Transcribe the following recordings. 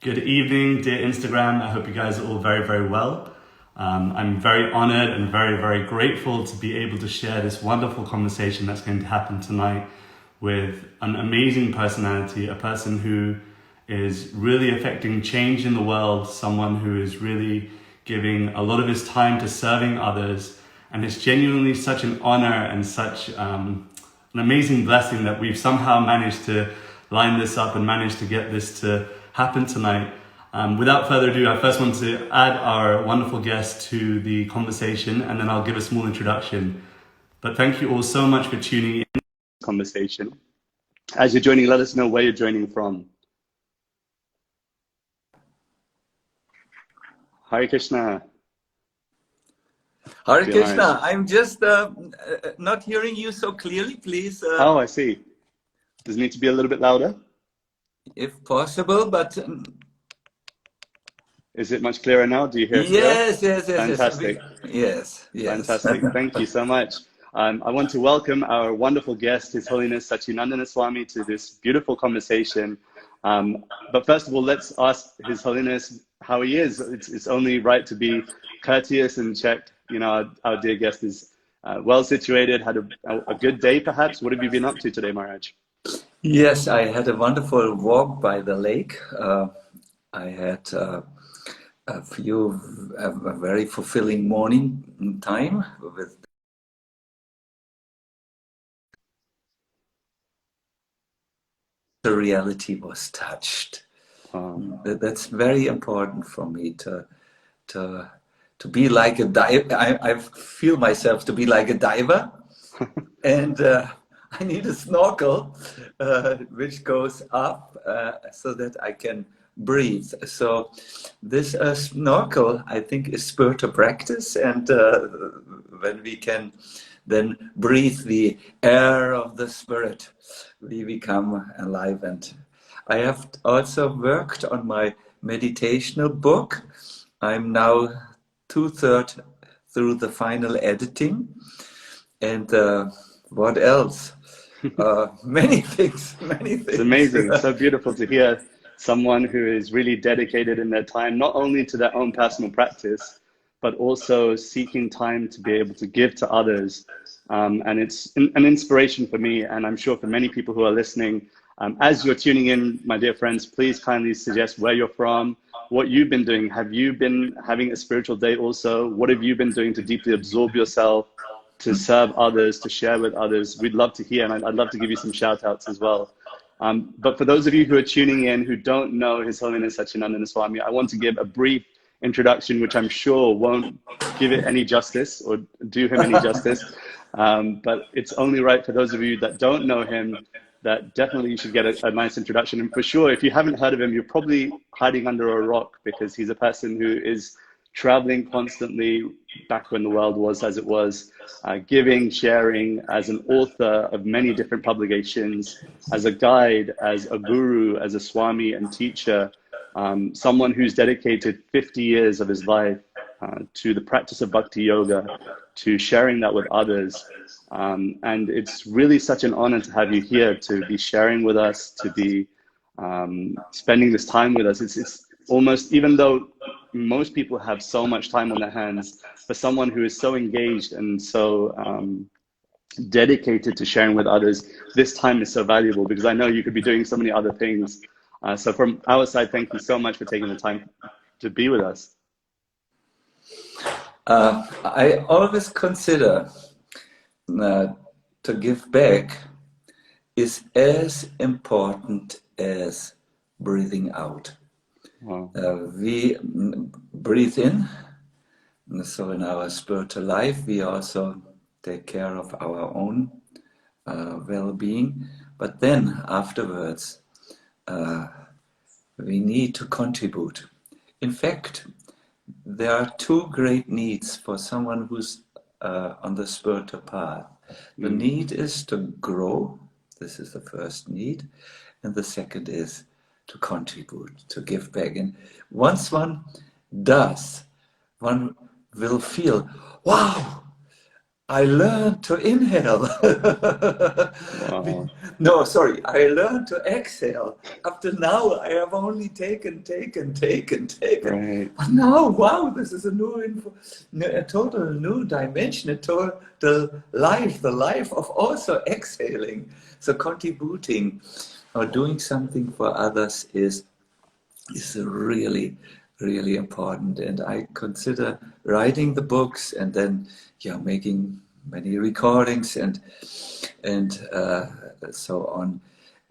Good evening, dear Instagram. I hope you guys are all very, very well. I'm very honored and very, very grateful to be able to share this wonderful conversation that's going to happen tonight with an amazing personality, a person who is really affecting change in the world, someone who is really giving a lot of his time to serving others. And it's genuinely such an honor and such an amazing blessing that we've somehow managed to line this up and managed to get this to happen tonight. Without further ado, I first want to add our wonderful guest to the conversation, and then I'll give a small introduction. But thank you all so much for tuning in to this conversation. As you're joining, let us know where you're joining from. Hare Krishna. Hare Krishna. I'm just not hearing you so clearly, please. Oh, I see. Does it need to be a little bit louder? If possible, but... Is it much clearer now? Do you hear it? Yes. Fantastic. Yes. Fantastic. Thank you so much. I want to welcome our wonderful guest, His Holiness Sacinandana Swami, to this beautiful conversation. But first of all, let's ask His Holiness how he is. It's only right to be courteous and check, our dear guest is well situated, had a good day perhaps. What have you been up to today, Maharaj? Yes, I had a wonderful walk by the lake. I had a very fulfilling morning time with the reality was touched. That's very important for me to be like a diver. I feel myself to be like a diver, and I need a snorkel which goes up so that I can breathe. So this snorkel, I think, is spiritual practice, and when we can then breathe the air of the spirit, we become alive. And I have also worked on my meditational book. I'm now 2/3 through the final editing, and what else? Many things. It's amazing. It's so beautiful to hear someone who is really dedicated in their time, not only to their own personal practice, but also seeking time to be able to give to others. And it's an inspiration for me, and I'm sure for many people who are listening. As you're tuning in, my dear friends, please kindly suggest where you're from, what you've been doing. Have you been having a spiritual day also? What have you been doing to deeply absorb yourself, to serve others, to share with others? We'd love to hear, and I'd love to give you some shout outs as well. But for those of you who are tuning in who don't know His Holiness Sacinandana Swami, I want to give a brief introduction, which I'm sure won't give it any justice or do him any justice. But it's only right for those of you that don't know him that definitely you should get a nice introduction. And for sure, if you haven't heard of him, you're probably hiding under a rock, because he's a person who is traveling constantly back when the world was as it was, giving, sharing, as an author of many different publications, as a guide, as a guru, as a Swami and teacher, someone who's dedicated 50 years of his life to the practice of Bhakti Yoga, to sharing that with others. And it's really such an honor to have you here, to be sharing with us, to be spending this time with us. It's almost, even though most people have so much time on their hands, for someone who is so engaged and so dedicated to sharing with others, this time is so valuable, because I know you could be doing so many other things. So from our side, thank you so much for taking the time to be with us. I always consider to give back is as important as breathing out. Wow. We breathe in, so in our spiritual life we also take care of our own well-being, but then afterwards we need to contribute. In fact, there are two great needs for someone who's on the spiritual path. The need is to grow. This is the first need. And the second is to contribute, to give back. And once one does, one will feel, wow, I learned to inhale. Wow. No, sorry, I learned to exhale. Up to now, I have only taken. Right. But now, wow, this is a a total new dimension, a total life, the life of also exhaling. So contributing or doing something for others is really, really important. And I consider writing the books and then, making many recordings and so on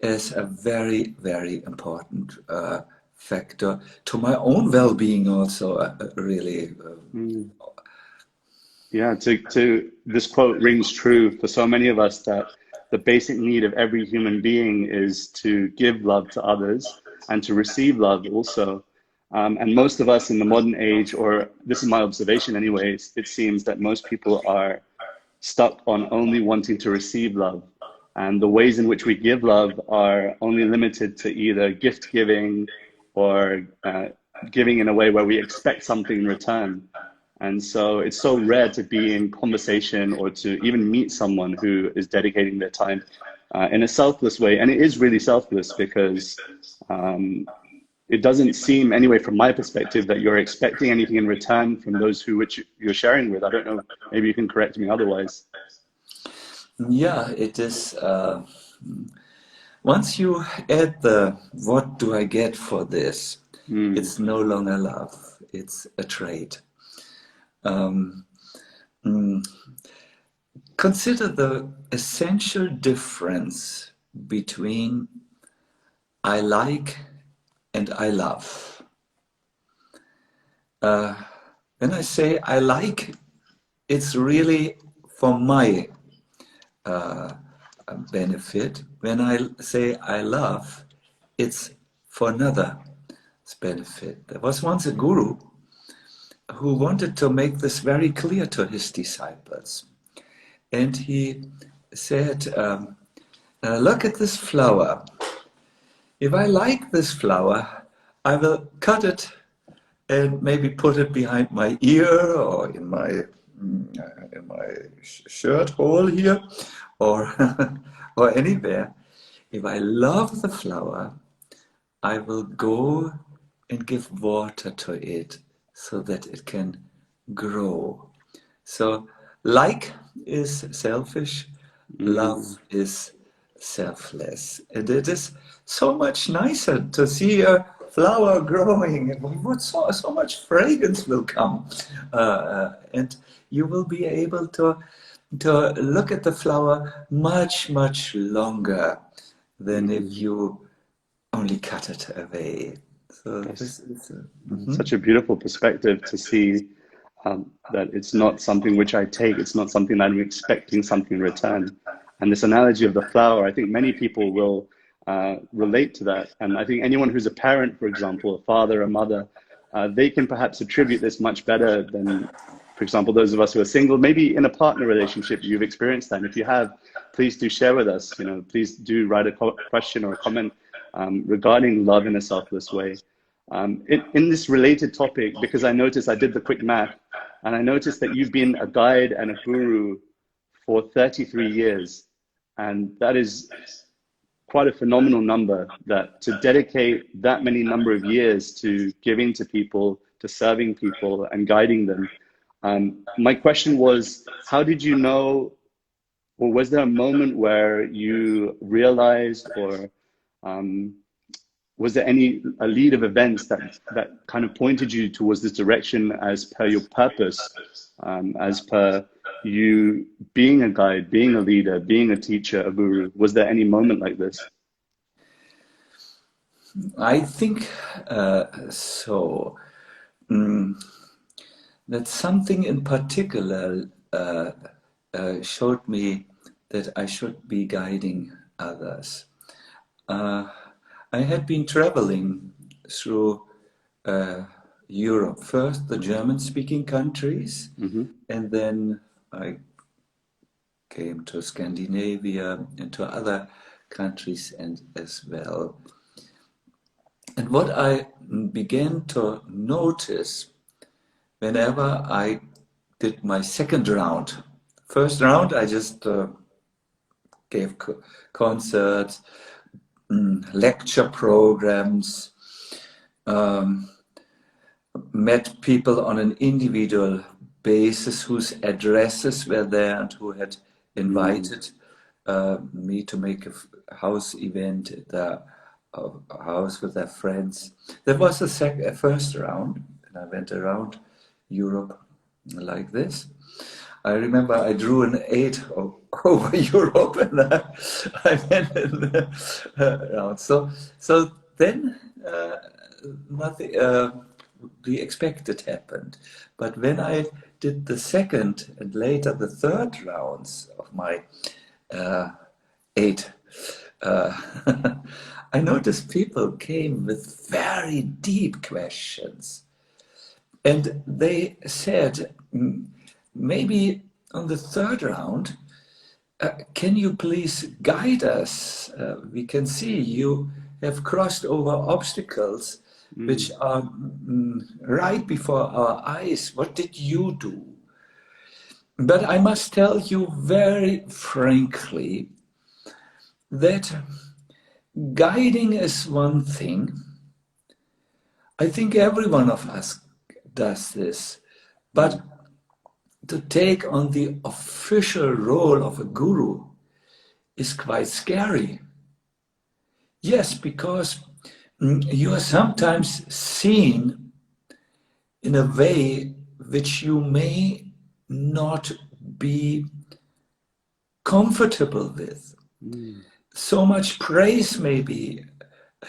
as a very, very important factor to my own well-being. Also, really. Yeah. To this quote rings true for so many of us that the basic need of every human being is to give love to others and to receive love also. And most of us in the modern age, or this is my observation anyways, it seems that most people are stuck on only wanting to receive love. And the ways in which we give love are only limited to either gift giving or giving in a way where we expect something in return. And so it's so rare to be in conversation or to even meet someone who is dedicating their time in a selfless way. And it is really selfless because it doesn't seem, anyway, from my perspective, that you're expecting anything in return from those which you're sharing with. I don't know, maybe you can correct me otherwise. Yeah, it is. Once you add the what do I get for this, it's no longer love, it's a trade. Consider the essential difference between I like and I love. When I say I like, it's really for my benefit. When I say I love, it's for another's benefit. There was once a guru who wanted to make this very clear to his disciples. And he said, look at this flower. If I like this flower, I will cut it and maybe put it behind my ear or in my shirt hole here or or anywhere. If I love the flower, I will go and give water to it so that it can grow. So like is selfish, love is selfless. And it is so much nicer to see a flower growing, and so much fragrance will come. And you will be able to look at the flower much, much longer than if you only cut it away. So this is such a beautiful perspective to see that it's not something which I take, it's not something that I'm expecting something in return. And this analogy of the flower, I think many people will relate to that. And I think anyone who's a parent, for example, a father, a mother, they can perhaps attribute this much better than, for example, those of us who are single. Maybe in a partner relationship, you've experienced that. And if you have, please do share with us. Please do write a question or a comment regarding love in a selfless way. In this related topic, because I noticed, I did the quick math, and I noticed that you've been a guide and a guru for 33 years. And that is quite a phenomenal number, that to dedicate that many number of years to giving to people, to serving people and guiding them. My question was, how did you know, or was there a moment where you realized, or was there a lead of events that kind of pointed you towards this direction as per your purpose, as per you being a guide, being a leader, being a teacher, a guru? Was there any moment like this? I think so. That something in particular showed me that I should be guiding others. I had been traveling through Europe, first the German-speaking countries, and then I came to Scandinavia and to other countries and as well. And what I began to notice whenever I did my second round first round, I just gave concerts, lecture programs, met people on an individual basis whose addresses were there and who had invited me to make a house event at their house with their friends. There was a first round, and I went around Europe like this. I remember I drew an 8 over Europe, and I went around. So then nothing. The expected happened. But when I did the second and later the third rounds of my 8, I noticed people came with very deep questions. And they said, maybe on the third round, can you please guide us? We can see you have crossed over obstacles which are right before our eyes. What did you do? But I must tell you very frankly that guiding is one thing. I think every one of us does this. But to take on the official role of a guru is quite scary. Yes, because you are sometimes seen in a way which you may not be comfortable with. So much praise may be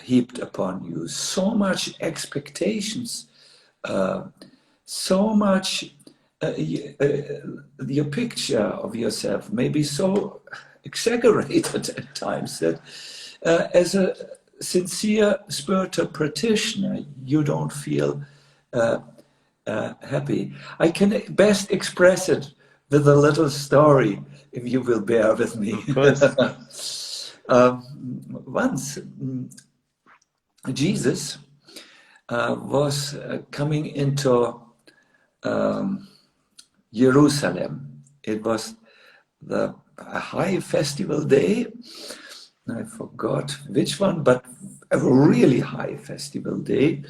heaped upon you, so much expectations, so much your picture of yourself may be so exaggerated at times that as a sincere spiritual practitioner, you don't feel happy. I can best express it with a little story, if you will bear with me. Of course. Once, Jesus was coming into Jerusalem. It was a high festival day. I forgot which one, but a really high festival day.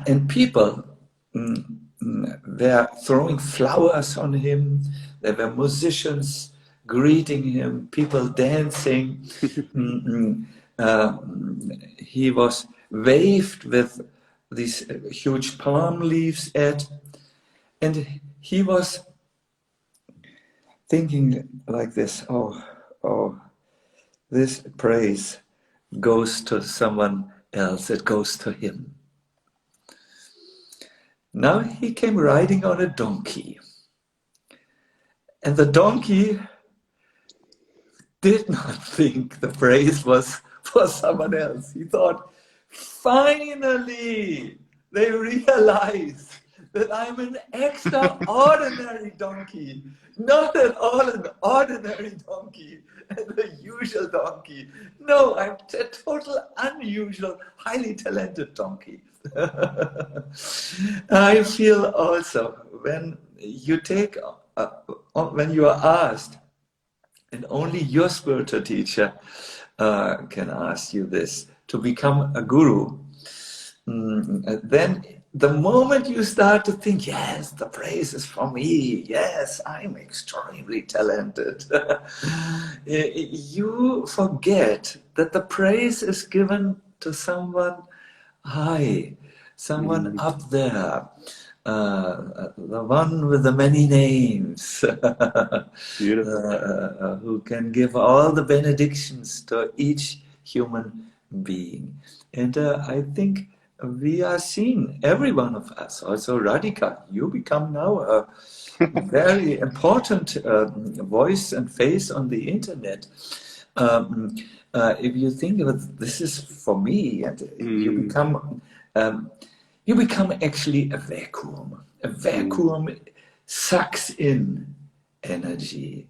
And people were throwing flowers on him. There were musicians greeting him, people dancing. He was waved with these huge palm leaves at, and he was thinking like this, oh, this praise goes to someone else, it goes to him. Now he came riding on a donkey, and the donkey did not think the praise was for someone else. He thought, finally, they realized that I'm an extraordinary donkey, not at all an ordinary donkey, the usual donkey. No, I'm a total unusual, highly talented donkey. I feel also when you take, when you are asked, and only your spiritual teacher can ask you this, to become a guru, then the moment you start to think, yes, the praise is for me, yes, I'm extremely talented, you forget that the praise is given to someone high, someone up there, the one with the many names, who can give all the benedictions to each human being. And I think we are seeing, every one of us, also Radhika, you become now a very important voice and face on the internet. If you think of it, this is for me, and you become actually a vacuum. A vacuum sucks in energy.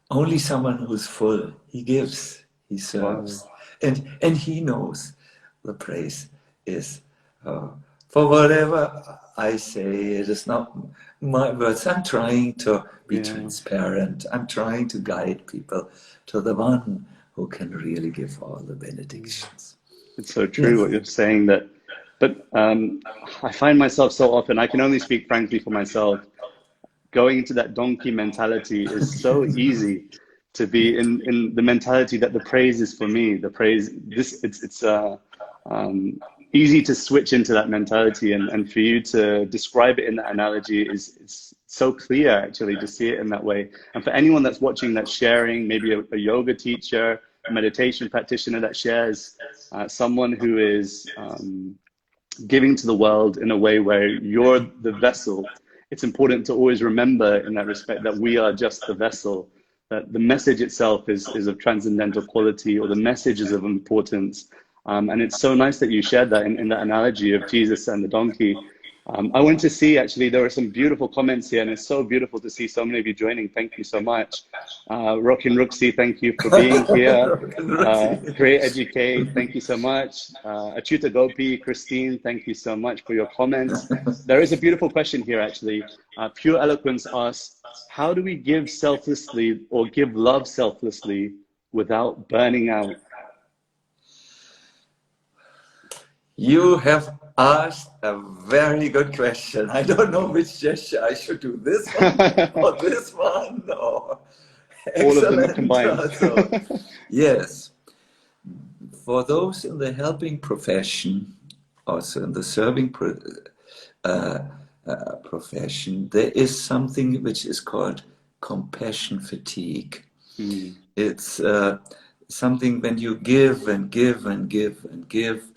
Only someone who's full, he gives, he serves. Wow. And he knows the praise is for whatever I say. It is not my words. I'm trying to be transparent. I'm trying to guide people to the one who can really give all the benedictions. It's so true what you're saying, that, but I find myself so often, I can only speak frankly for myself, going into that donkey mentality is so easy, to be in the mentality that the praise is for me, the praise, it's easy to switch into that mentality, and for you to describe it in that analogy is so clear, actually, to see it in that way. And for anyone that's watching, that's sharing, maybe a yoga teacher, a meditation practitioner that shares, someone who is giving to the world in a way where you're the vessel, it's important to always remember in that respect that we are just the vessel, that the message itself is of transcendental quality, or the message is of importance. And it's so nice that you shared that in that analogy of Jesus and the donkey. I want to see, actually, there are some beautiful comments here, and it's so beautiful to see so many of you joining. Thank you so much. Rockin' Rooksy, thank you for being here. Create Educate, thank you so much. Achyuta Gopi, Christine, thank you so much for your comments. There is a beautiful question here, actually. Pure Eloquence asks, how do we give selflessly, or give love selflessly, without burning out? You have asked a very good question. I don't know which gesture I should do, this one or this one. No. All of them combined. Yes. For those in the helping profession, also in the serving profession, there is something which is called compassion fatigue. It's something when you give and give and give and give,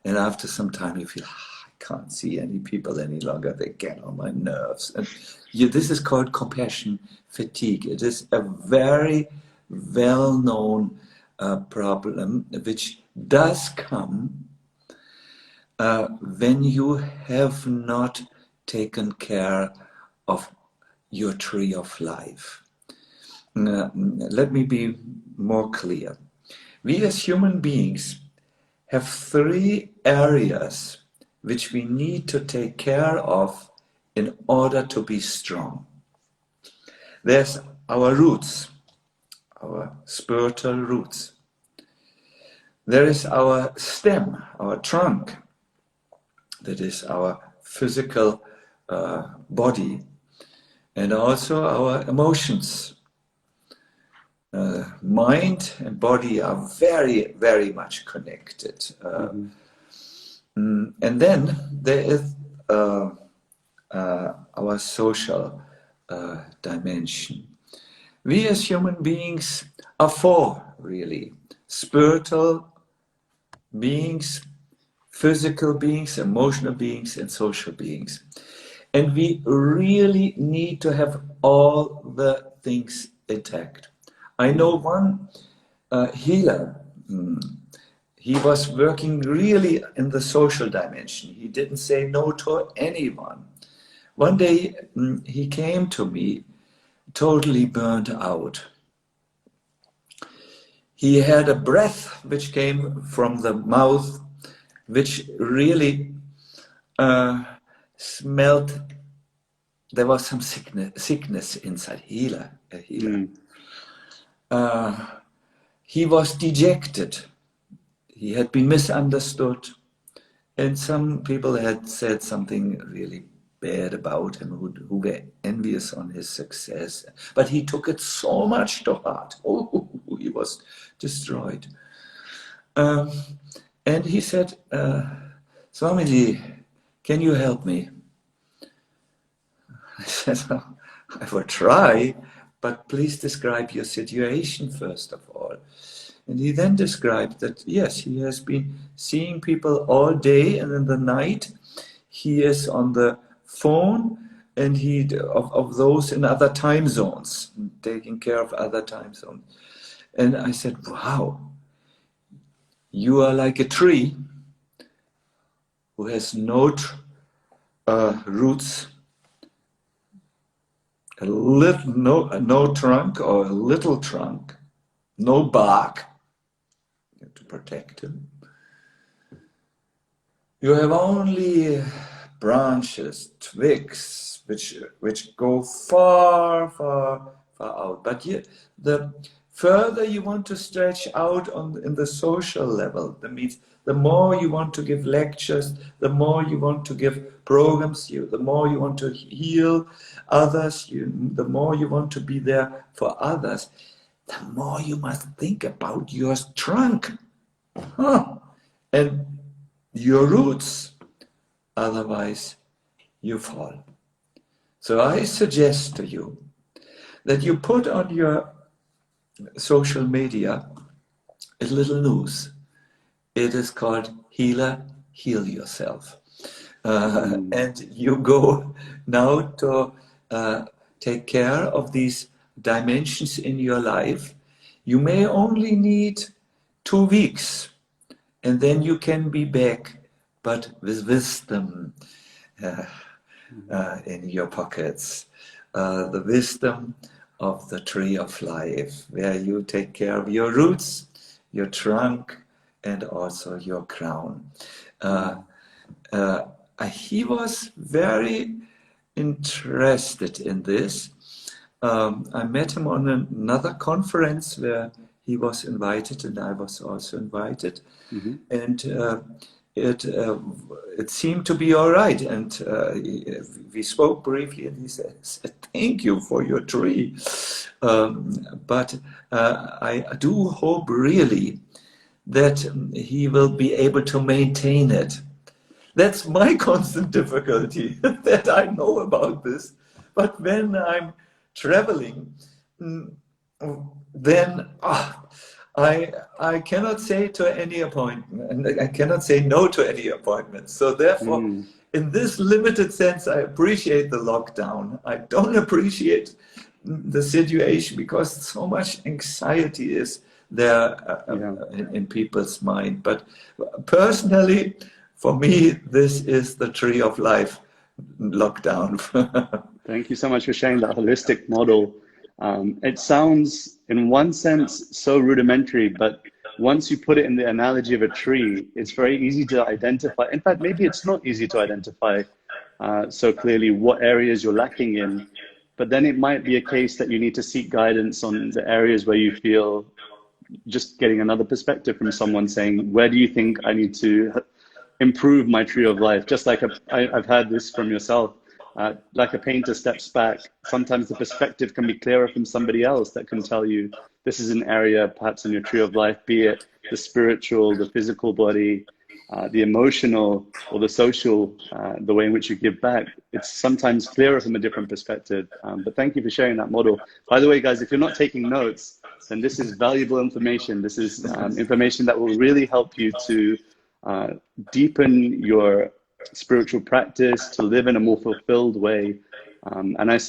and after some time you feel, I can't see any people any longer, they get on my nerves. And this is called compassion fatigue. It is a very well-known problem which does come when you have not taken care of your tree of life. Let me be more clear. We as human beings have 3 areas which we need to take care of in order to be strong. There's our roots, our spiritual roots. There is our stem, our trunk, that is our physical body, and also our emotions. Mind and body are very, very much connected. And then there is our social dimension. We as human beings are 4, really. Spiritual beings, physical beings, emotional beings, and social beings. And we really need to have all the things intact. I know one healer. He was working really in the social dimension. He didn't say no to anyone. One day he came to me totally burnt out. He had a breath which came from the mouth, which really smelled. There was some sickness inside. A healer. He was dejected. He had been misunderstood, and some people had said something really bad about him, who were envious on his success. But he took it so much to heart. Oh, he was destroyed. And he said, Swamiji, can you help me? I said, well, I will try, but please describe your situation first of all. And he then described that, yes, he has been seeing people all day, and in the night he is on the phone, and of those in other time zones, taking care of other time zones. And I said, wow, you are like a tree who has no roots, no trunk, or a little trunk, no bark to protect him. You have only branches, twigs, which go far, far, far out. But the further you want to stretch out in the social level, that means the more you want to give lectures, the more you want to give programs, the more you want to heal others, the more you want to be there for others, the more you must think about your trunk. And your roots, otherwise you fall. So I suggest to you that you put on your social media a little news. It is called Healer, Heal Yourself. And you go now to take care of these dimensions in your life. You may only need 2 weeks, and then you can be back, but with wisdom in your pockets. The wisdom of the tree of life, where you take care of your roots, your trunk, and also your crown. He was very interested in this. I met him on another conference where he was invited and I was also invited. And it seemed to be all right. And we spoke briefly and he said, thank you for your tree. But I do hope really that he will be able to maintain it. That's my constant difficulty, that I know about this. But when I'm traveling, then I cannot say to any appointment, and I cannot say no to any appointment. So therefore, in this limited sense, I appreciate the lockdown. I don't appreciate the situation because so much anxiety is there in people's mind. But personally, for me, this is the tree of life lockdown. Thank you so much for sharing that holistic model. It sounds, in one sense, so rudimentary, but once you put it in the analogy of a tree, it's very easy to identify. In fact, maybe it's not easy to identify so clearly what areas you're lacking in, but then it might be a case that you need to seek guidance on the areas where you feel, just getting another perspective from someone saying, where do you think I need to improve my tree of life? Just like I've had this from yourself. Like a painter steps back, sometimes the perspective can be clearer from somebody else that can tell you this is an area perhaps in your tree of life, be it the spiritual, the physical body, the emotional or the social, the way in which you give back. It's sometimes clearer from a different perspective. But thank you for sharing that model. By the way, guys, if you're not taking notes, then this is valuable information. This is information that will really help you to deepen your spiritual practice, to live in a more fulfilled way.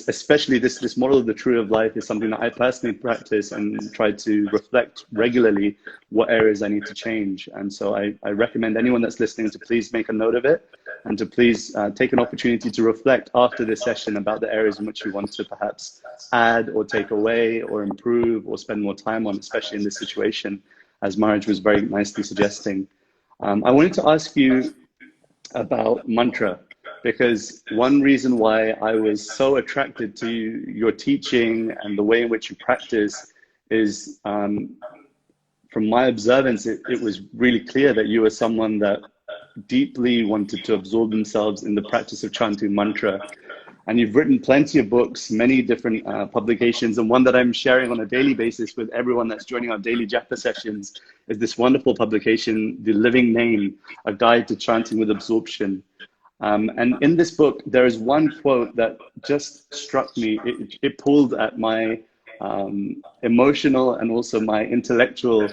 Especially this model of the tree of life is something that I personally practice and try to reflect regularly what areas I need to change. And so I recommend anyone that's listening to please make a note of it and to please take an opportunity to reflect after this session about the areas in which you want to perhaps add or take away or improve or spend more time on, especially in this situation, as Maharaj was very nicely suggesting. I wanted to ask you about mantra, because one reason why I was so attracted to your teaching and the way in which you practice is, from my observance, it was really clear that you were someone that deeply wanted to absorb themselves in the practice of chanting mantra. And you've written plenty of books, many different publications, and one that I'm sharing on a daily basis with everyone that's joining our daily japa sessions is this wonderful publication, The Living Name, A Guide to Chanting with Absorption. And in this book, there is one quote that just struck me. It pulled at my emotional and also my intellectual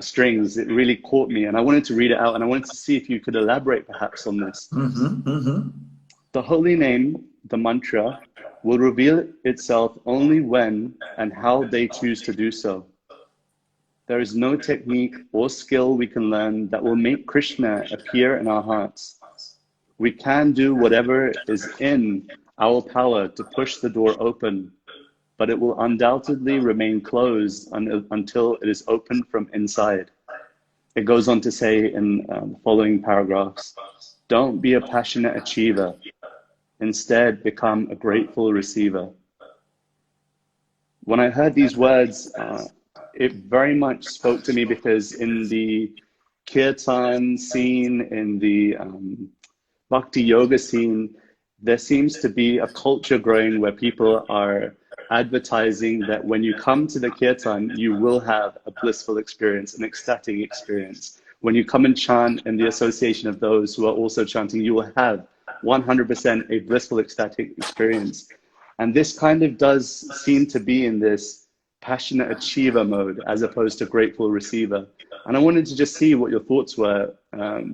strings. It really caught me, and I wanted to read it out, and I wanted to see if you could elaborate perhaps on this. The holy name, the mantra, will reveal itself only when and how they choose to do so. There is no technique or skill we can learn that will make Krishna appear in our hearts. We can do whatever is in our power to push the door open, but it will undoubtedly remain closed until it is opened from inside. It goes on to say in the following paragraphs, Don't be a passionate achiever. Instead, become a grateful receiver. When I heard these words, it very much spoke to me, because in the kirtan scene, in the bhakti yoga scene, there seems to be a culture growing where people are advertising that when you come to the kirtan, you will have a blissful experience, an ecstatic experience. When you come and chant in the association of those who are also chanting, you will have 100% a blissful ecstatic experience. And this kind of does seem to be in this passionate achiever mode as opposed to grateful receiver. And I wanted to just see what your thoughts were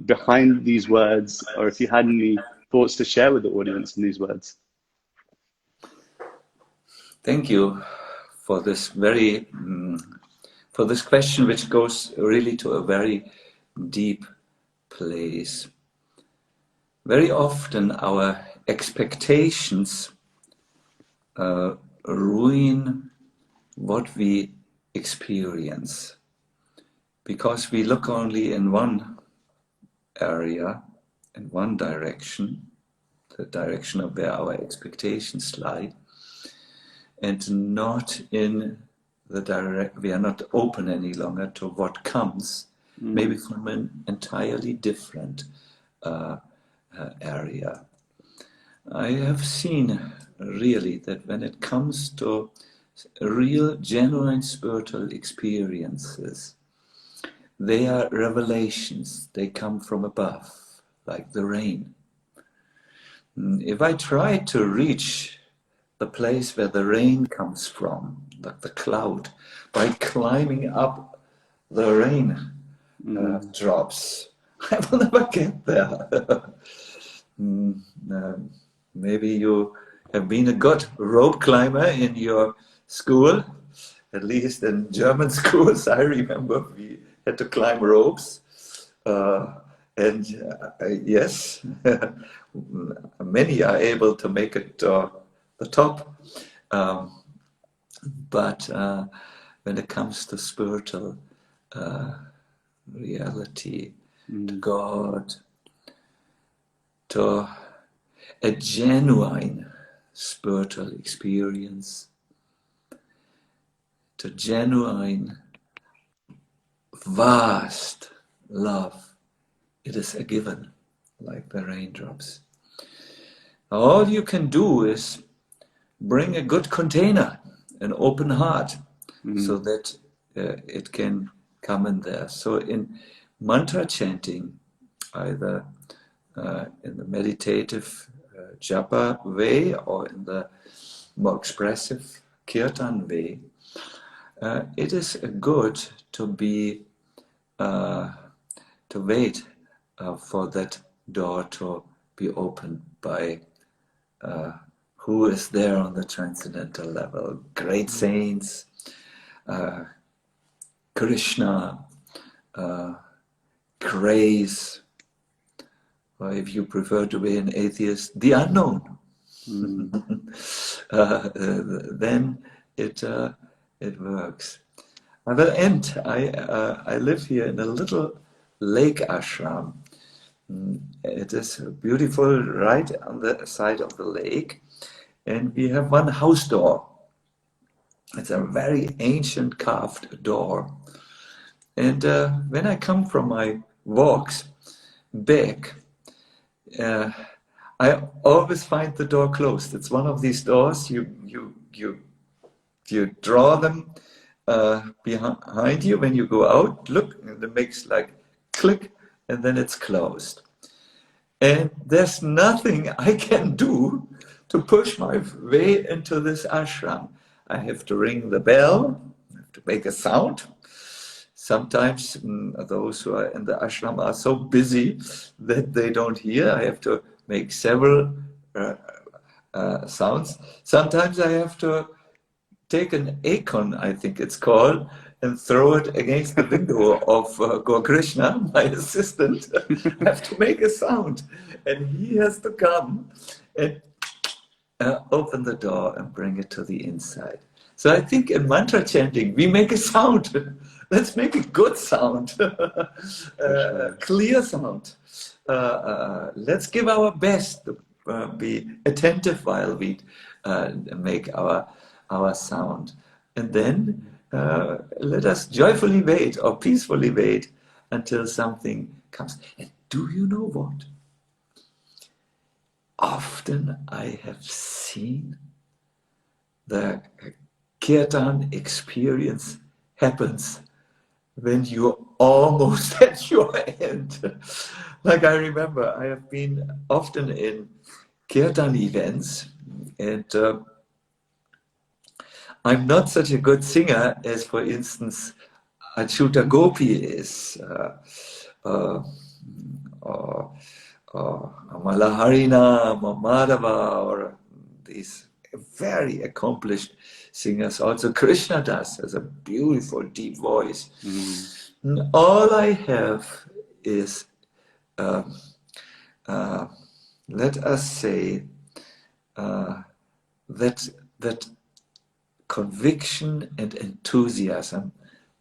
behind these words, or if you had any thoughts to share with the audience in these words. Thank you for this for this question, which goes really to a very deep place. Very often our expectations ruin what we experience, because we look only in one area, in one direction, the direction of where our expectations lie, and not in the we are not open any longer to what comes, maybe from an entirely different area. I have seen really that when it comes to real, genuine spiritual experiences, they are revelations. They come from above, like the rain. If I try to reach the place where the rain comes from, like the cloud, by climbing up the rain drops, I will never get there. Maybe you have been a good rope climber in your school, at least in German schools. I remember we had to climb ropes. Yes, many are able to make it to the top. But when it comes to spiritual reality, to God, to a genuine spiritual experience, to genuine, vast love, it is a given, like the raindrops. All you can do is bring a good container, an open heart, so that it can come in there. So in mantra chanting, either in the meditative japa way or in the more expressive kirtan way, it is good to be to wait for that door to be opened by who is there on the transcendental level. Great saints, Krishna, grace, or if you prefer to be an atheist, the unknown. Then it works. I will end. I live here in a little lake ashram. It is beautiful, right on the side of the lake, and we have one house door. It's a very ancient carved door. And when I come from my walks back, I always find the door closed. It's one of these doors you draw them behind you when you go out. Look, and it makes like click, and then it's closed. And there's nothing I can do to push my way into this ashram. I have to ring the bell, I have to make a sound. Sometimes those who are in the ashram are so busy that they don't hear. I have to make several sounds. Sometimes I have to take an acorn, I think it's called, and throw it against the window of Gaur Krishna, my assistant. I have to make a sound, and he has to come and open the door and bring it to the inside. So I think in mantra chanting, we make a sound. Let's make a good sound, a clear sound. let's give our best to be attentive while we make our sound. And then let us joyfully wait or peacefully wait until something comes. And do you know what? Often I have seen the kirtan experience happens when you're almost at your end. Like I remember, I have been often in kirtan events, and I'm not such a good singer as, for instance, Achyuta Gopi is, or Malaharina, or Madhava, or these very accomplished singers. Also Krishna Das has a beautiful deep voice. And all I have is, let us say, that conviction and enthusiasm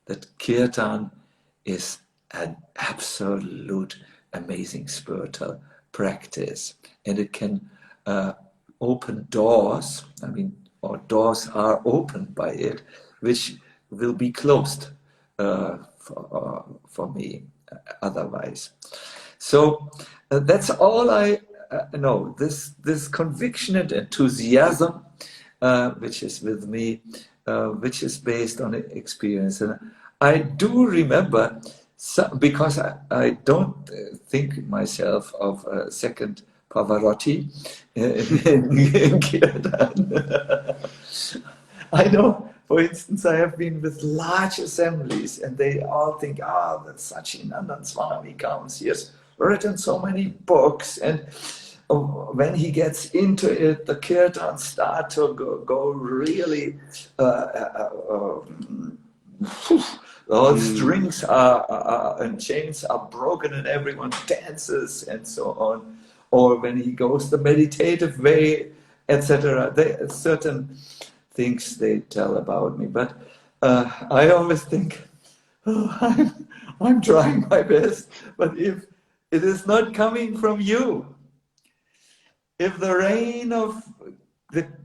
that kirtan is an absolute amazing spiritual practice, and it can open doors. I mean, or doors are opened by it, which will be closed for me otherwise. So that's all I know. This conviction and enthusiasm, which is with me, which is based on experience. And I do remember, because I don't think myself of a second Pavarotti in Kirtan. I know, for instance, I have been with large assemblies and they all think, ah, that Sacinandana Swami comes, he has written so many books, and when he gets into it, the kirtans start to go really, all strings and chains are broken and everyone dances and so on. Or when he goes the meditative way, etc. There are certain things they tell about me, but I always think, oh, I'm trying my best, but if it is not coming from you, if the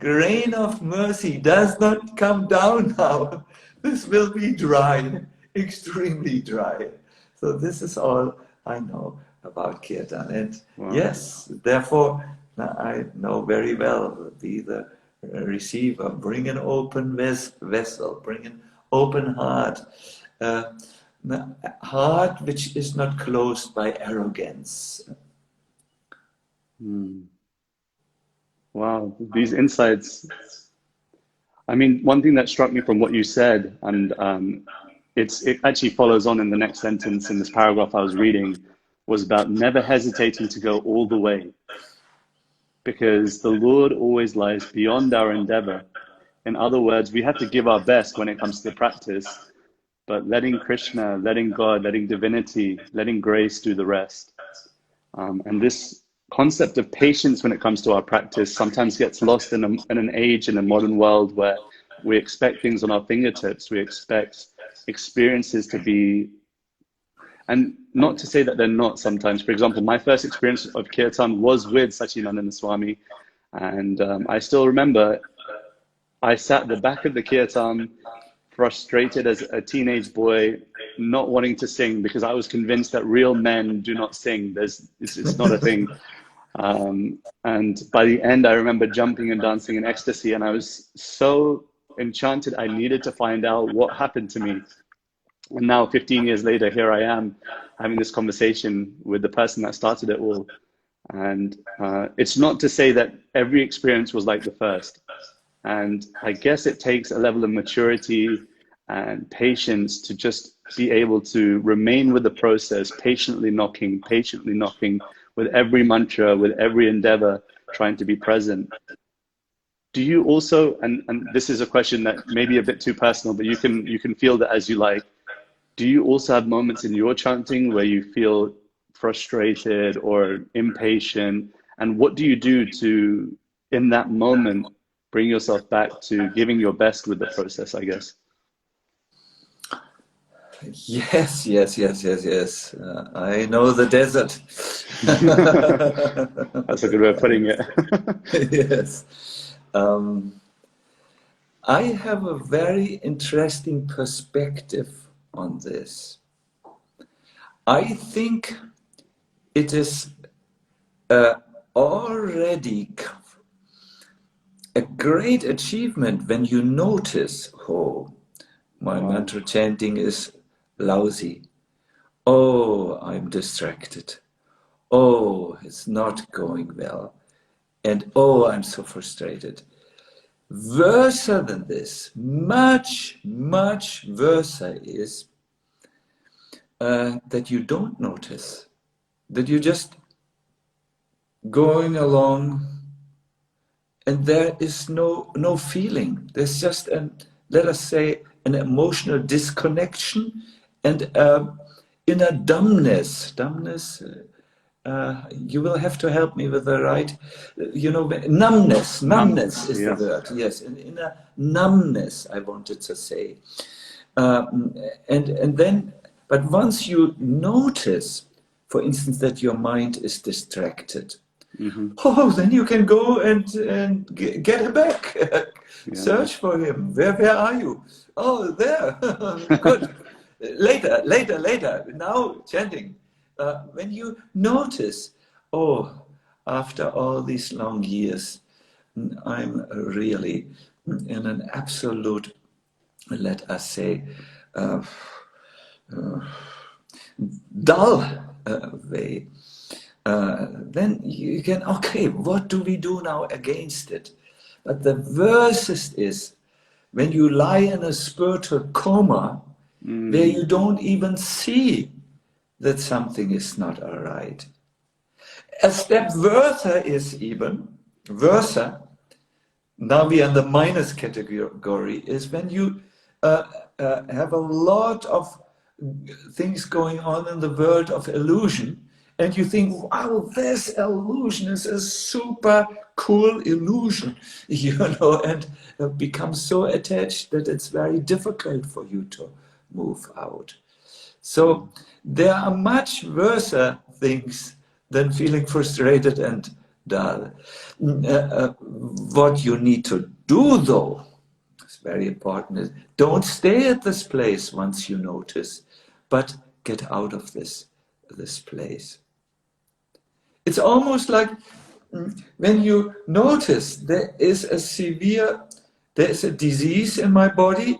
rain of mercy does not come down now, this will be dry, extremely dry. So this is all I know about kirtan. And yes, therefore I know very well, be the receiver, bring an open vessel, bring an open heart, heart which is not closed by arrogance. Wow, these insights. I mean, one thing that struck me from what you said, and it actually follows on in the next sentence in this paragraph I was reading, was about never hesitating to go all the way, because the Lord always lies beyond our endeavor. In other words, we have to give our best when it comes to the practice, but letting Krishna, letting God, letting divinity, letting grace do the rest. And this concept of patience when it comes to our practice sometimes gets lost in an age, in a modern world, where we expect things on our fingertips. We expect experiences to be, and not to say that they're not sometimes. For example, my first experience of kirtan was with Sacinandana Swami, and I still remember I sat at the back of the kirtan, frustrated as a teenage boy, not wanting to sing because I was convinced that real men do not sing. It's not a thing. And by the end, I remember jumping and dancing in ecstasy, and I was so enchanted. I needed to find out what happened to me. And now 15 years later, here I am having this conversation with the person that started it all. And it's not to say that every experience was like the first. And I guess it takes a level of maturity and patience to just be able to remain with the process, patiently knocking with every mantra, with every endeavor, trying to be present. Do you also, and this is a question that may be a bit too personal, but you can feel that as you like, do you also have moments in your chanting where you feel frustrated or impatient? And what do you do to, in that moment, bring yourself back to giving your best with the process, I guess? Yes, yes, yes, yes, yes. I know the desert. That's a good way of putting it. Yes. I have a very interesting perspective on this. I think it is already a great achievement when you notice, oh, my mantra chanting is lousy. Oh, I'm distracted. Oh, it's not going well. And oh, I'm so frustrated. Worse than this, much, much worse is that you don't notice, that you're just going along and there is no feeling. There's just let us say, an emotional disconnection and inner dumbness. Dumbness, you will have to help me with the right, numbness. Numbness is the word. Yes, an inner numbness, I wanted to say. And then, but once you notice, for instance, that your mind is distracted, oh, then you can go and get him back. Search for him. Where are you? Oh, there. Good. Later. Now chanting. When you notice, oh, after all these long years, I'm really in an absolute, let us say, dull way. Then you can, okay, what do we do now against it? But the worst is when you lie in a spiritual coma where you don't even see that something is not all right. A step worse is even, worse, now we are in the minus category, is when you have a lot of things going on in the world of illusion, and you think, wow, this illusion is a super cool illusion, and become so attached that it's very difficult for you to move out. So there are much worse things than feeling frustrated and dull. What you need to do, though, is very important, is don't stay at this place once you notice, but get out of this place. It's almost like when you notice there is a disease in my body,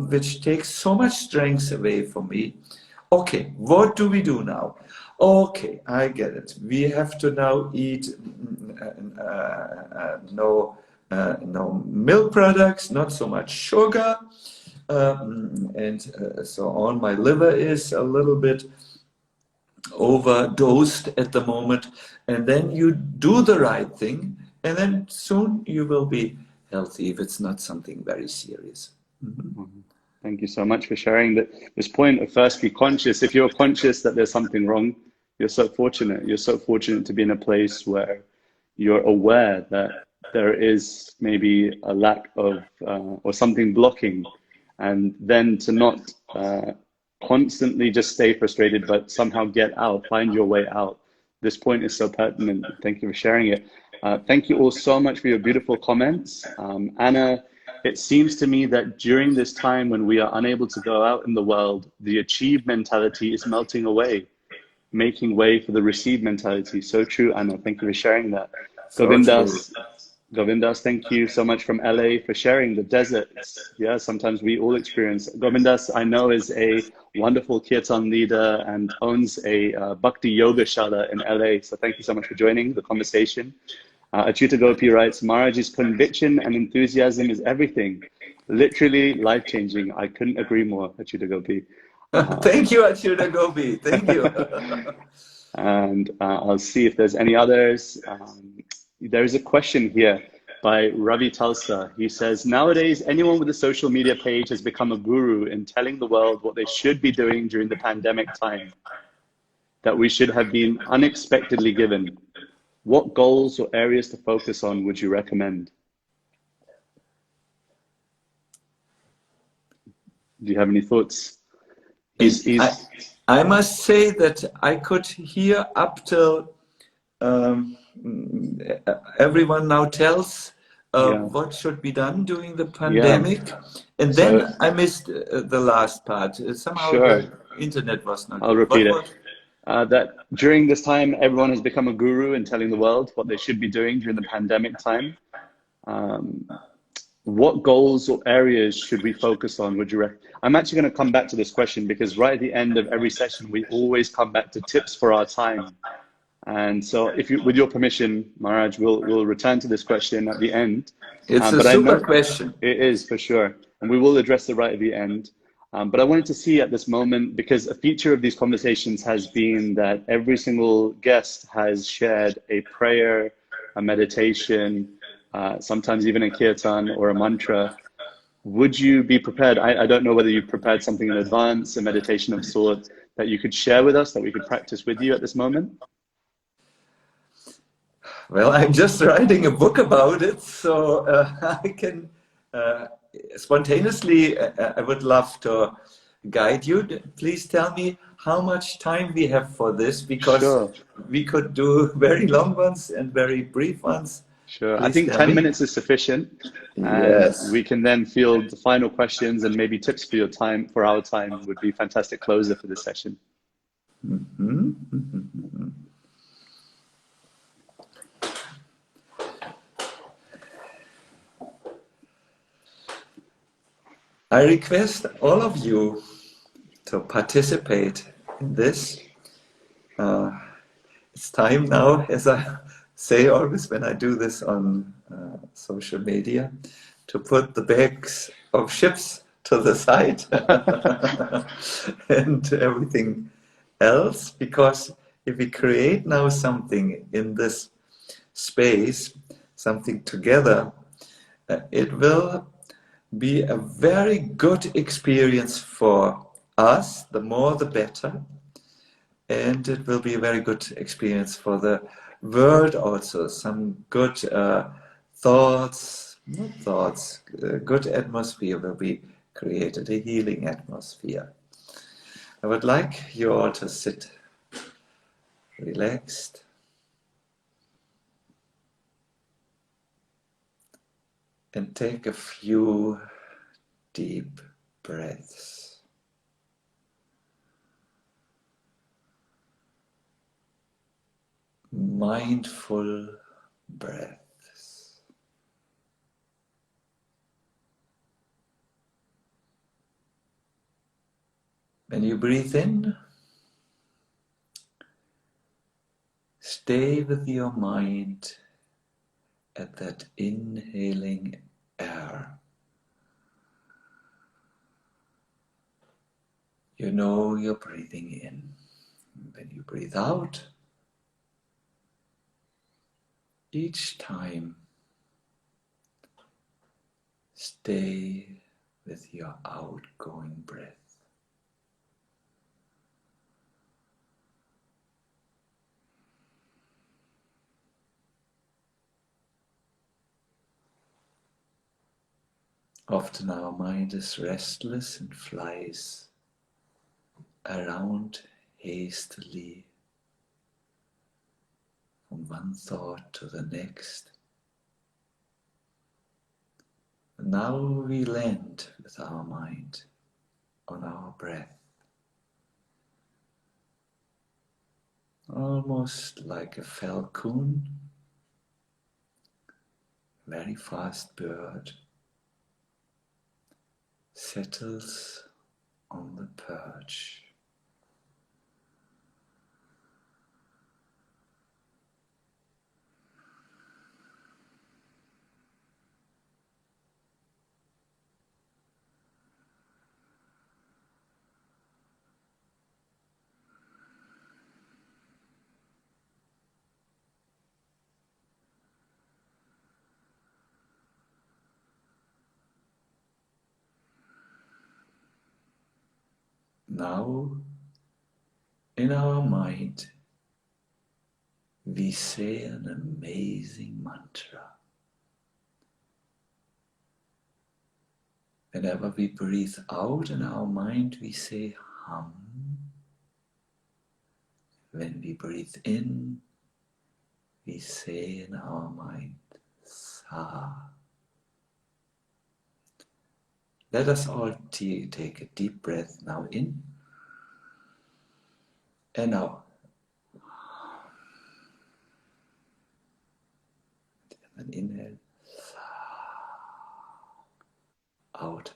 which takes so much strength away from me. Okay, what do we do now? Okay, I get it. We have to now eat no milk products, not so much sugar, and so on. My liver is a little bit overdosed at the moment, and then you do the right thing, and then soon you will be healthy if it's not something very serious. Thank you so much for sharing this point of first be conscious. If you're conscious that there's something wrong, you're so fortunate. You're so fortunate to be in a place where you're aware that there is maybe a lack of or something blocking, and then to not constantly just stay frustrated, but somehow get out, find your way out. This point is so pertinent. Thank you for sharing it. Thank you all so much for your beautiful comments. Anna, it seems to me that during this time when we are unable to go out in the world, the achieve mentality is melting away, making way for the receive mentality. So true, Anna. Thank you for sharing that. So Govindas, thank you so much from LA for sharing the desert. Yeah, sometimes we all experience. Govindas, I know, is a wonderful kirtan leader and owns a Bhakti Yoga Shala in LA. So thank you so much for joining the conversation. Achyuta Gopi writes, Maharaj's conviction and enthusiasm is everything. Literally life-changing. I couldn't agree more, Achyuta Gopi. Thank you, Achyuta Gopi. Thank you. And I'll see if there's any others. There's a question here by Ravi Talsa. He says, nowadays, anyone with a social media page has become a guru in telling the world what they should be doing during the pandemic time that we should have been unexpectedly given. What goals or areas to focus on would you recommend? Do you have any thoughts? I must say that I could hear up till everyone now tells what should be done during the pandemic, and then I missed the last part. Somehow the internet was not. I'll repeat it. That during this time, everyone has become a guru in telling the world what they should be doing during the pandemic time. What goals or areas should we focus on, would you recommend? I'm actually going to come back to this question because right at the end of every session, we always come back to tips for our time. And so if you, with your permission, Maharaj, we'll return to this question at the end. It's a super question. It is, for sure. And we will address it right at the end. But I wanted to see at this moment, because a feature of these conversations has been that every single guest has shared a prayer, a meditation, sometimes even a kirtan or a mantra. Would you be prepared? I don't know whether you've prepared something in advance, a meditation of sorts that you could share with us, that we could practice with you at this moment? Well, I'm just writing a book about it, so I can spontaneously, I would love to guide you. Please tell me how much time we have for this, because we could do very long ones and very brief ones. Sure. I think 10 minutes is sufficient. And we can then field the final questions and maybe tips for your time, for our time, would be fantastic closer for this session. I request all of you to participate in this. It's time now, as I say always when I do this on social media, to put the bags of chips to the side and everything else, because if we create now something in this space, something together, it will be a very good experience for us, the more the better, and it will be a very good experience for the world also. Some good good atmosphere will be created, a healing atmosphere. I would like you all to sit relaxed and take a few deep breaths. Mindful breaths. When you breathe in, stay with your mind at that inhaling air. You know you're breathing in. When you breathe out, each time stay with your outgoing breath. Often our mind is restless and flies around hastily from one thought to the next. And now we land with our mind on our breath, almost like a falcon, very fast bird, settles on the perch. Now, in our mind, we say an amazing mantra. Whenever we breathe out in our mind, we say hum. When we breathe in, we say in our mind, Sa. Let us all take a deep breath now in and out. And inhale, out.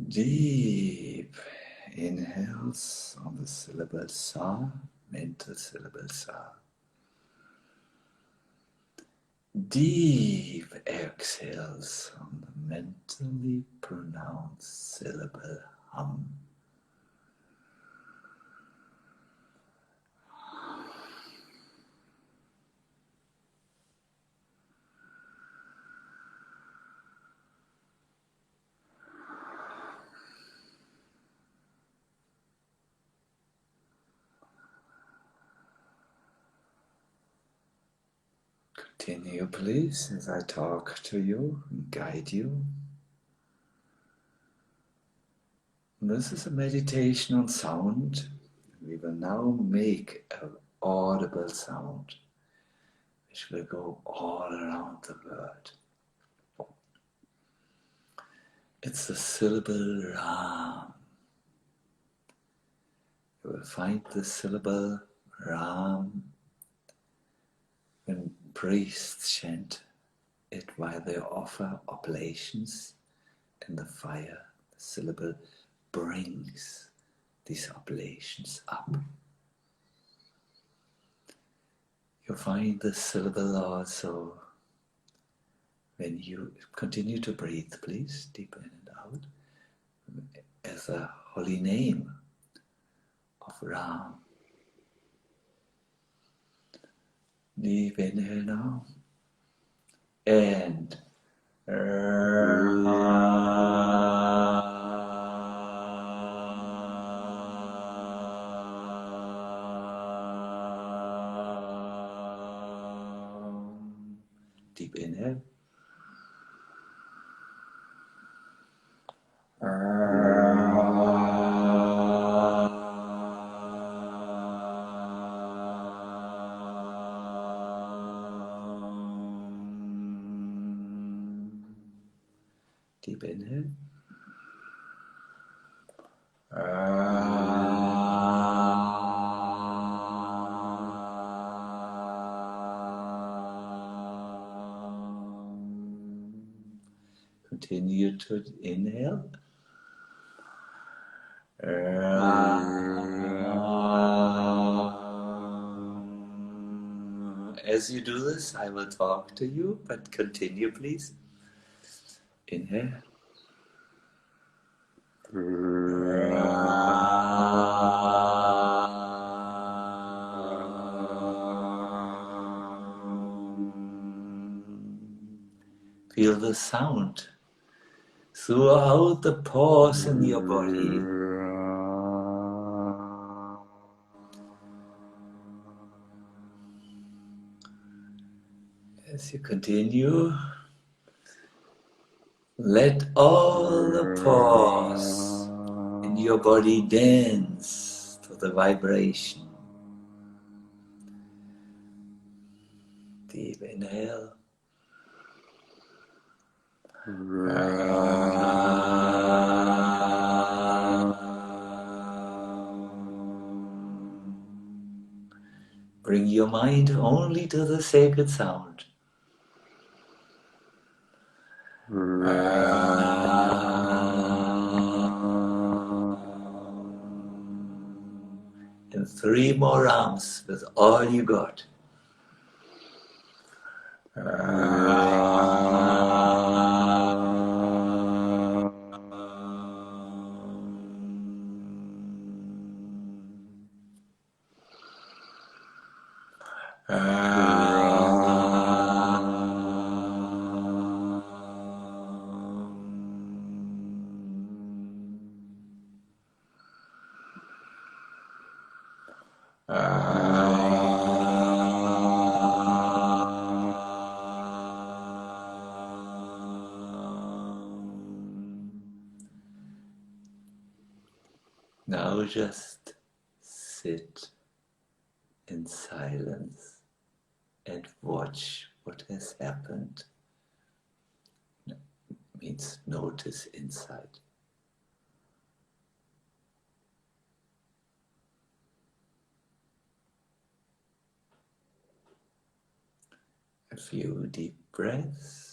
Deep inhales on the syllable Sa, mental syllable Sa. Deep exhales on the mentally pronounced syllable Hum. Continue, please, as I talk to you and guide you. This is a meditation on sound. We will now make an audible sound, which will go all around the world. It's the syllable Ram. You will find the syllable Ram when priests chant it while they offer oblations in the fire. The syllable brings these oblations up. You find the syllable also when you continue to breathe, please, deep in and out, as a holy name of Ram. Deep inhale now, and deep inhale. Deep inhale. Continue to inhale. As you do this, I will talk to you, but continue, please. Inhale. Feel the sound throughout the pores in your body. As you continue, let all the pores in your body dance to the vibration. Deep inhale. Bring your mind only to the sacred sound. And 3 more rounds with all you got. Now just sit in silence and watch what has happened. Means notice inside. A few deep breaths.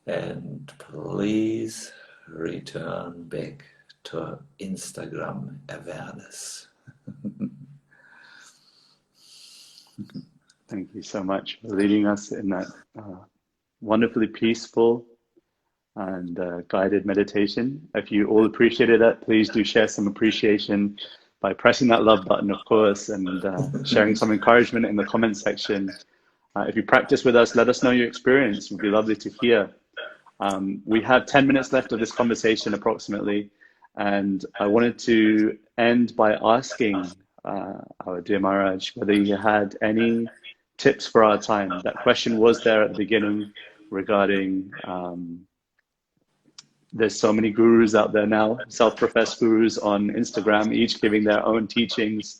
And please return back to Instagram awareness. Thank you so much for leading us in that wonderfully peaceful and guided meditation. If you all appreciated that, please do share some appreciation by pressing that love button, of course, and sharing some encouragement in the comment section. If you practice with us, let us know your experience. It would be lovely to hear. We have 10 minutes left of this conversation approximately, and I wanted to end by asking our dear Maharaj whether he had any tips for our time. That question was there at the beginning regarding there's so many gurus out there now, self-professed gurus on Instagram, each giving their own teachings.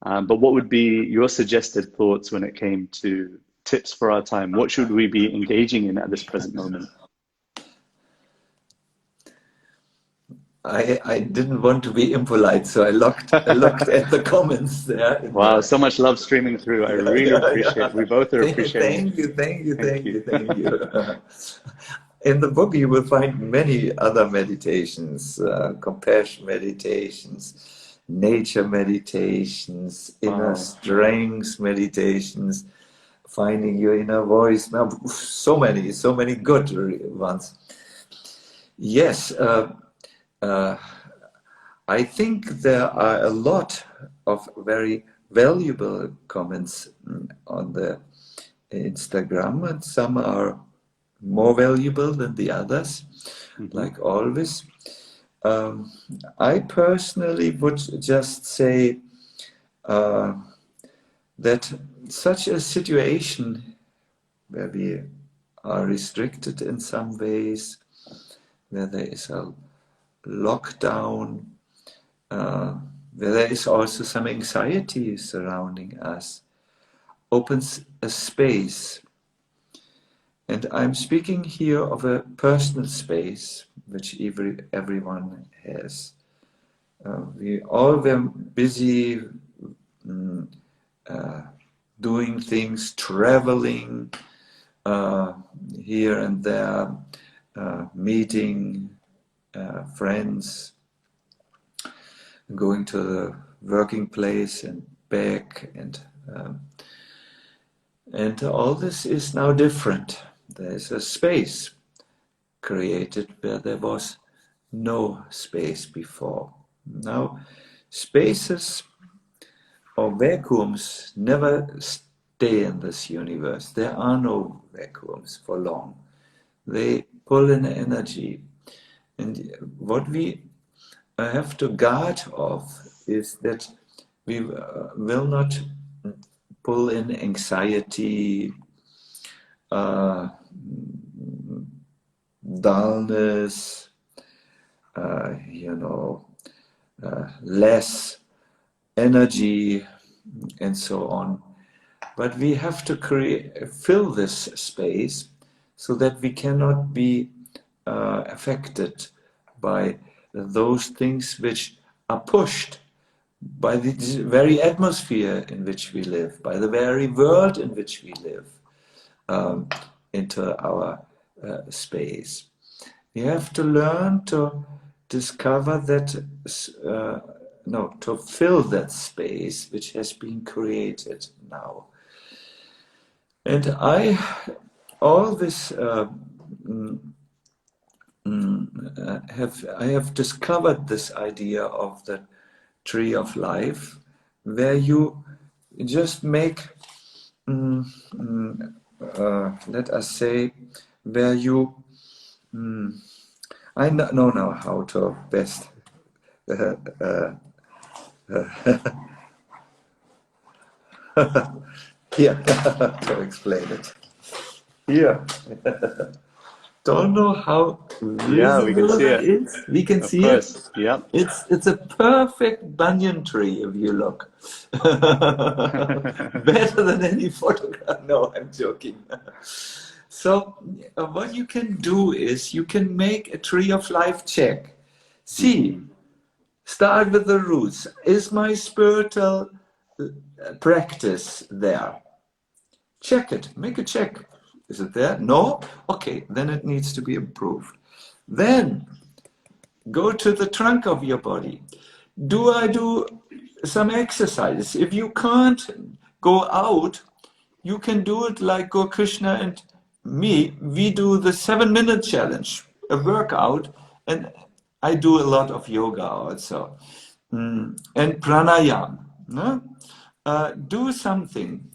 But what would be your suggested thoughts when it came to tips for our time? What should we be engaging in at this present moment? I didn't want to be impolite, so I looked at the comments there. Wow, so much love streaming through. I really appreciate it. We both are appreciating it. Thank you. In the book, you will find many other meditations, compassion meditations, nature meditations, inner strength meditations, finding your inner voice. Now, so many good ones. Yes. I think there are a lot of very valuable comments on the Instagram, and some are more valuable than the others, like always. I personally would just say that such a situation where we are restricted in some ways, where there is a lockdown, where there is also some anxiety surrounding us, opens a space. And I'm speaking here of a personal space, which everyone has. We all were busy doing things, traveling here and there, meeting friends, going to the working place and back, and all this is now different. There is a space created where there was no space before. Now, spaces or vacuums never stay in this universe. There are no vacuums for long. They pull in energy. And what we have to guard of is that we will not pull in anxiety, dullness, less energy, and so on. But we have to fill this space so that we cannot be affected by those things which are pushed by the very atmosphere in which we live, by the very world in which we live, into our space. We have to learn to discover that, to fill that space which has been created now. And I always have discovered this idea of the tree of life, where you just make, let us say, where you, I don't know now how to best here to explain it. Here. don't know how Yeah, we can visible see it it. is. We can Of see it. course. Yep. It's a perfect banyan tree if you look. Better than any photograph. No, I'm joking. So what you can do is you can make a tree of life check. See, start with the roots. Is my spiritual practice there? Check it. Make a check. Is it there? No? Okay, then it needs to be improved. Then go to the trunk of your body. Do I do some exercises? If you can't go out, you can do it like Go Krishna and me. We do the 7-minute challenge, a workout, and I do a lot of yoga also. And pranayam. No? Do something,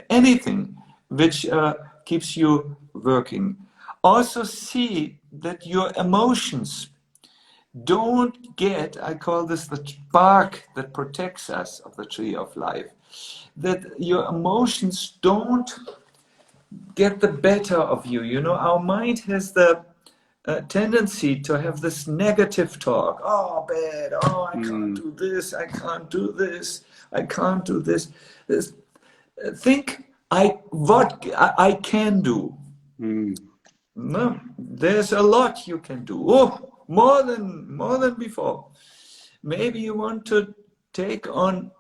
anything which keeps you working. Also see that your emotions don't get, I call this the bark that protects us of the tree of life, that your emotions don't get the better of you. You know, our mind has the tendency to have this negative talk. Oh, bad. Oh, I can't do this. I can't do this. I can't do this. Think what I can do. No, there's a lot you can do. Oh, more than before. Maybe you want to take on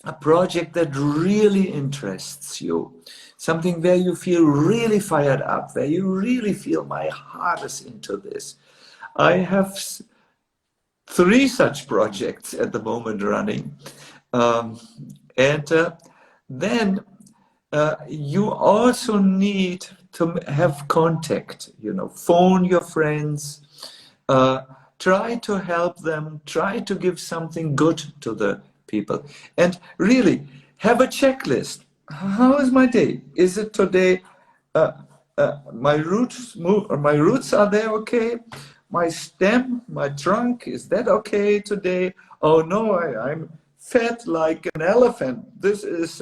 a project that really interests you, something where you feel really fired up, where you really feel my heart is into this. I have 3 such projects at the moment running, then you also need to have contact, you know, phone your friends, try to help them, try to give something good to the people, and really have a checklist. How is my day? Is it today my roots move, or my roots, are they okay? My stem, my trunk, is that okay today? Oh no, I'm fat like an elephant. This is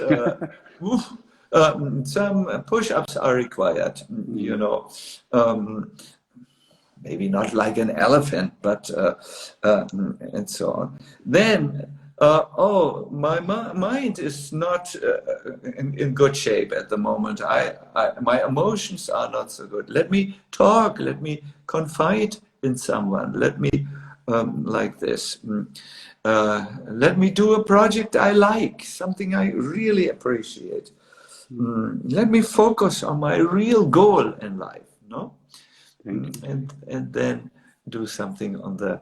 some push-ups are required, you know. Maybe not like an elephant, but and so on. Then, oh, my mind is not in good shape at the moment. My emotions are not so good. Let me talk. Let me confide in someone. Let me like this. Let me do a project I like, something I really appreciate. Let me focus on my real goal in life. No. And then do something on the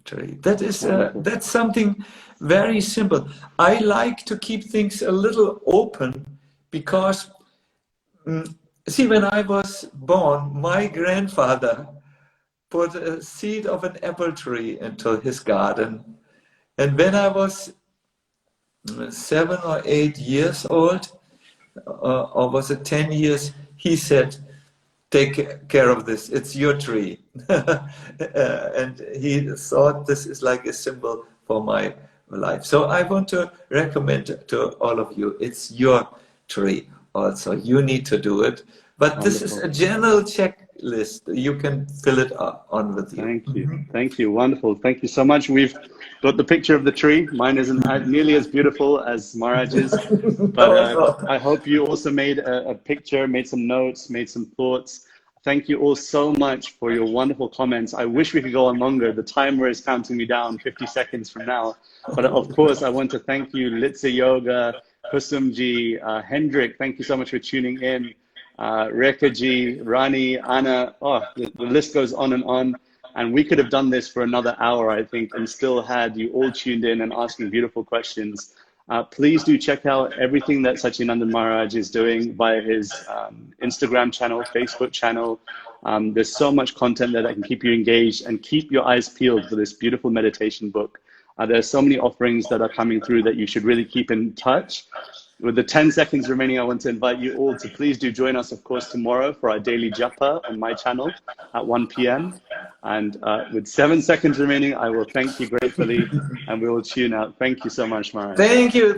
tree. That is that's something very simple. I like to keep things a little open because see, when I was born, my grandfather put a seed of an apple tree into his garden, and when I was 7 or 8 years old, or was it 10 years, he said, take care of this, it's your tree. And he thought this is like a symbol for my life. So I want to recommend to all of you, it's your tree also. You need to do it. But wonderful. This is a general checklist. You can fill it on with you. Thank you. Thank you. Wonderful. Thank you so much. We've got the picture of the tree. Mine isn't nearly as beautiful as Maharaj's, but I hope you also made a picture, made some notes, made some thoughts. Thank you all so much for your wonderful comments. I wish we could go on longer. The timer is counting me down 50 seconds from now. But of course, I want to thank you, Litsa Yoga, Kusumji, Hendrik. Thank you so much for tuning in. Rekaji, Rani, Anna, the list goes on. And we could have done this for another hour, I think, and still had you all tuned in and asking beautiful questions. Please do check out everything that Sacinandana Maharaj is doing via his Instagram channel, Facebook channel. There's so much content there that can keep you engaged and keep your eyes peeled for this beautiful meditation book. There are so many offerings that are coming through that you should really keep in touch. With the 10 seconds remaining, I want to invite you all to please do join us, of course, tomorrow for our daily japa on my channel at 1 p.m. And with 7 seconds remaining, I will thank you gratefully and we will tune out. Thank you so much, Maharaj. Thank you.